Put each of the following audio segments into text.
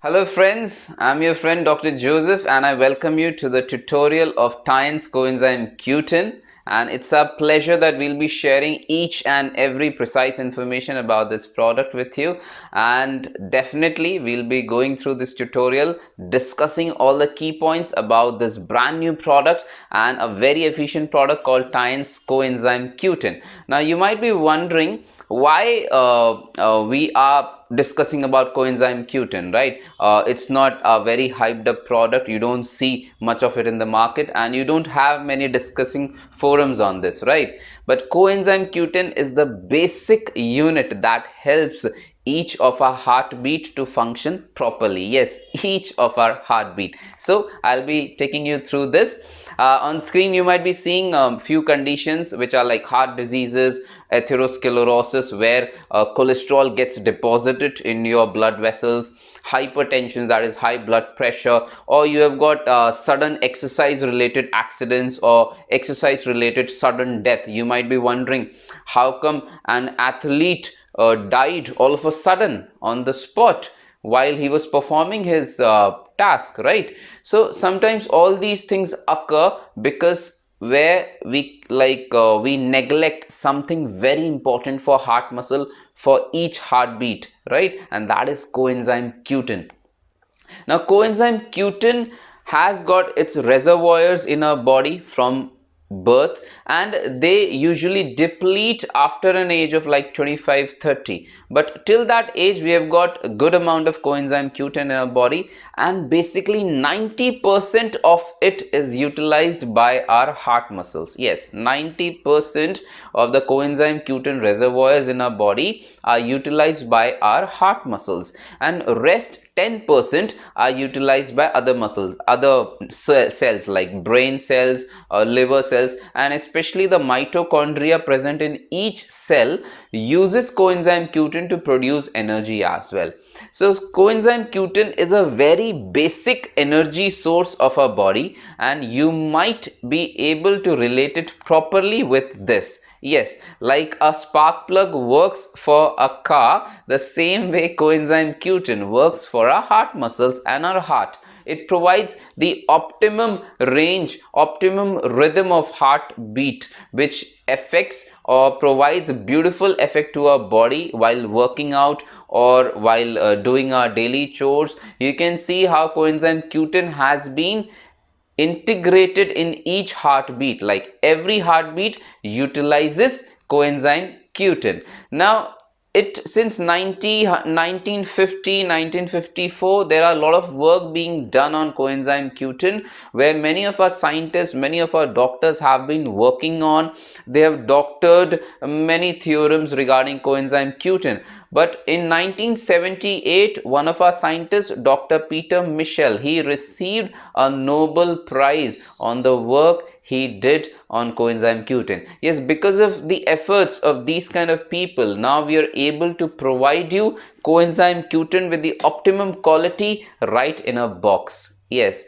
Hello friends, I'm your friend Dr. Joseph and I welcome you to the tutorial of Tine's coenzyme Q10, and it's a pleasure that we'll be sharing each and every precise information about this product with you, and definitely we'll be going through this tutorial discussing all the key points about this brand new product and a very efficient product called Tine's coenzyme Q10. Now you might be wondering why we are discussing about coenzyme Q10, right? It's not a very hyped up product. You don't see much of it in the market and you don't have many discussing forums on this, right? But coenzyme Q10 is the basic unit that helps each of our heartbeat to function properly. Yes, each of our heartbeat. So I'll be taking you through this. On screen you might be seeing few conditions which are like heart diseases, atherosclerosis, where cholesterol gets deposited in your blood vessels, hypertension, that is high blood pressure, or you have got sudden exercise related accidents or exercise related sudden death. You might be wondering how come an athlete died all of a sudden on the spot while he was performing his task, right? So sometimes all these things occur because where we neglect something very important for heart muscle for each heartbeat, right? And that is coenzyme Q10. Now coenzyme Q10 has got its reservoirs in our body from birth, and they usually deplete after an age of like 25-30, but till that age we have got a good amount of coenzyme Q10 in our body, and basically 90% of it is utilized by our heart muscles. Yes, 90% of the coenzyme Q10 reservoirs in our body are utilized by our heart muscles, and rest 10% are utilized by other muscles, other cells like brain cells, liver cells, and especially the mitochondria present in each cell uses coenzyme Q10 to produce energy as well. So coenzyme Q10 is a very basic energy source of our body, and you might be able to relate it properly with this. Yes, like a spark plug works for a car, the same way coenzyme Q10 works for our heart muscles and our heart. It provides the optimum range, optimum rhythm of heartbeat, which affects or provides a beautiful effect to our body while working out or while doing our daily chores. You can see how coenzyme Q10 has been integrated in each heartbeat, like every heartbeat utilizes coenzyme Q10. Now it since 1954 there are a lot of work being done on coenzyme Q10, where many of our scientists, many of our doctors have been working on. They have doctored many theorems regarding coenzyme Q10. But in 1978, one of our scientists, Dr. Peter Michel, he received a Nobel Prize on the work he did on coenzyme Q10. Yes, because of the efforts of these kind of people, now we are able to provide you coenzyme Q10 with the optimum quality right in a box. Yes.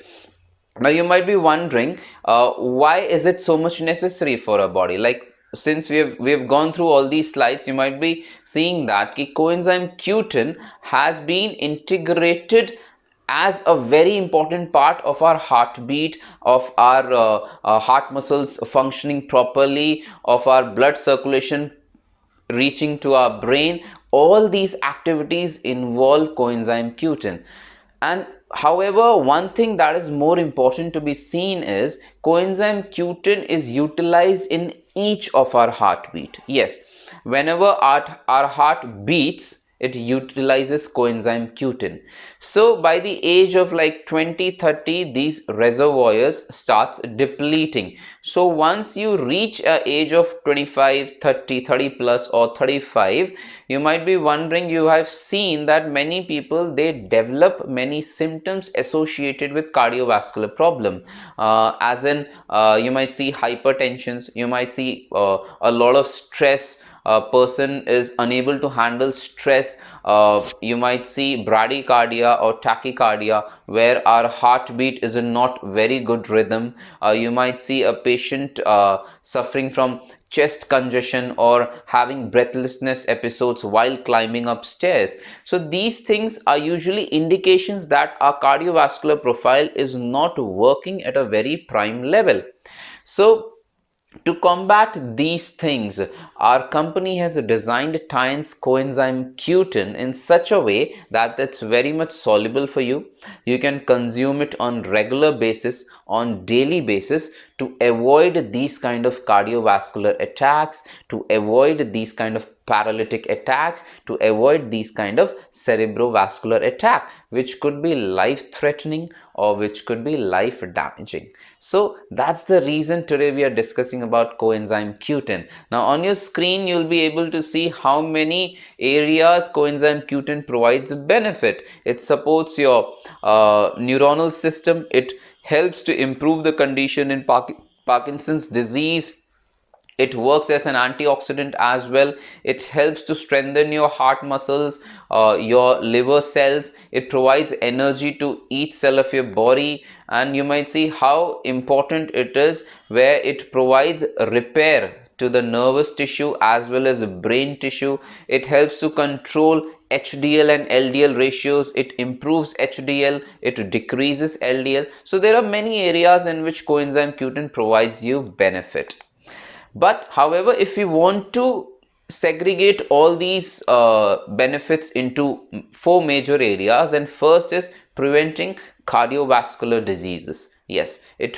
Now you might be wondering, why is it so much necessary for our body? Like, since we have gone through all these slides, you might be seeing that coenzyme Q10 has been integrated as a very important part of our heartbeat, of our heart muscles functioning properly, of our blood circulation reaching to our brain. All these activities involve coenzyme Q10. And however, one thing that is more important to be seen is coenzyme Q10 is utilized in each of our heartbeat. Yes, whenever our heart beats, it utilizes coenzyme Q10. So by the age of like 20-30, these reservoirs starts depleting. So once you reach a age of 25-30, 30 plus or 35, you might be wondering, you have seen that many people, they develop many symptoms associated with cardiovascular problem, as in you might see hypertensions, you might see a lot of stress. A person is unable to handle stress. You might see bradycardia or tachycardia, where our heartbeat is in not very good rhythm. You might see a patient suffering from chest congestion or having breathlessness episodes while climbing up stairs. So these things are usually indications that our cardiovascular profile is not working at a very prime level. So to combat these things, our company has designed Tine's coenzyme Q10 in such a way that it's very much soluble for you. You can consume it on regular basis, on daily basis, to avoid these kind of cardiovascular attacks, to avoid these kind of paralytic attacks, to avoid these kind of cerebrovascular attack, which could be life threatening or which could be life damaging. So that's the reason today we are discussing about coenzyme Q10. Now on your screen you'll be able to see how many areas coenzyme Q10 provides benefit. It supports your neuronal system. It helps to improve the condition in Parkinson's disease. It works as an antioxidant as well. It helps to strengthen your heart muscles, your liver cells. It provides energy to each cell of your body, and you might see how important it is, where it provides repair to the nervous tissue as well as brain tissue. It helps to control HDL and LDL ratios. It improves HDL, it decreases LDL. So there are many areas in which coenzyme Q10 provides you benefit. But however, if you want to segregate all these benefits into four major areas, then first is preventing cardiovascular diseases. Yes, it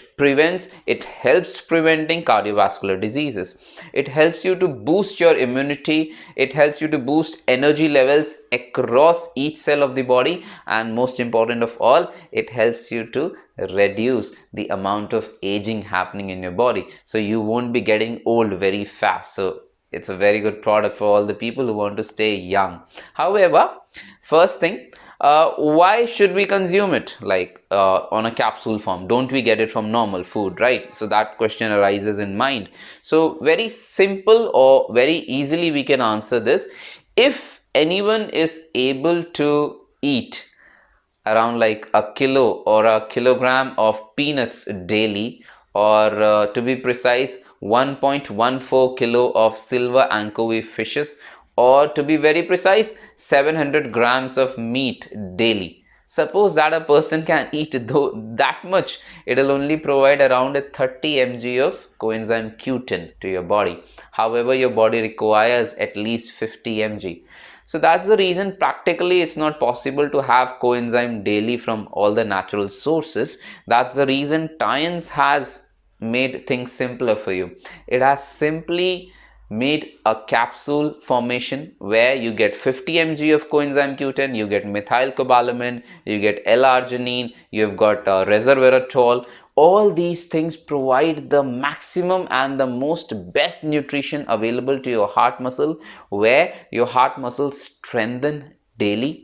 helps preventing cardiovascular diseases. It helps you to boost your immunity. It helps you to boost energy levels across each cell of the body. And most important of all, it helps you to reduce the amount of aging happening in your body. So you won't be getting old very fast. So it's a very good product for all the people who want to stay young. However, first thing, why should we consume it like on a capsule form? Don't we get it from normal food, right? So that question arises in mind. So very simple or very easily we can answer this. If anyone is able to eat around like a kilo or a kilogram of peanuts daily, or to be precise 1.14 kilo of silver anchovy fishes, or to be very precise 700 grams of meat daily. Suppose that a person can eat that much, it will only provide around 30 mg of coenzyme Q10 to your body. However, your body requires at least 50 mg. So that's the reason practically it's not possible to have coenzyme daily from all the natural sources. That's the reason Tine's has made things simpler for you. It has simply made a capsule formation where you get 50 mg of coenzyme Q10, you get methylcobalamin, you get L-arginine, you've got resveratrol. All these things provide the maximum and the most best nutrition available to your heart muscle, where your heart muscles strengthen daily.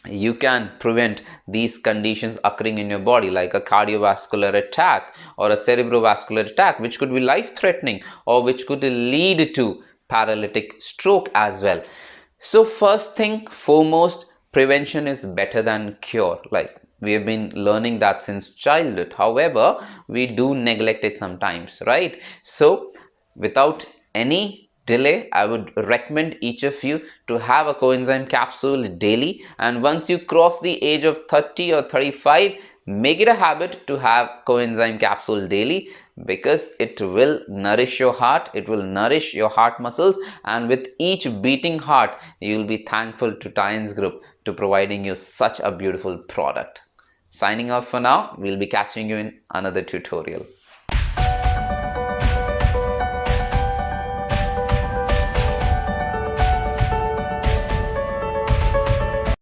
You can prevent these conditions occurring in your body, like a cardiovascular attack or a cerebrovascular attack, which could be life-threatening or which could lead to paralytic stroke as well. So first thing foremost, prevention is better than cure. Like we have been learning that since childhood. However, we do neglect it sometimes, right? So without any delay, I would recommend each of you to have a coenzyme capsule daily, and once you cross the age of 30 or 35, make it a habit to have coenzyme capsule daily, because it will nourish your heart, it will nourish your heart muscles, and with each beating heart you will be thankful to Tine's Group to providing you such a beautiful product. Signing off for now. We'll be catching you in another tutorial.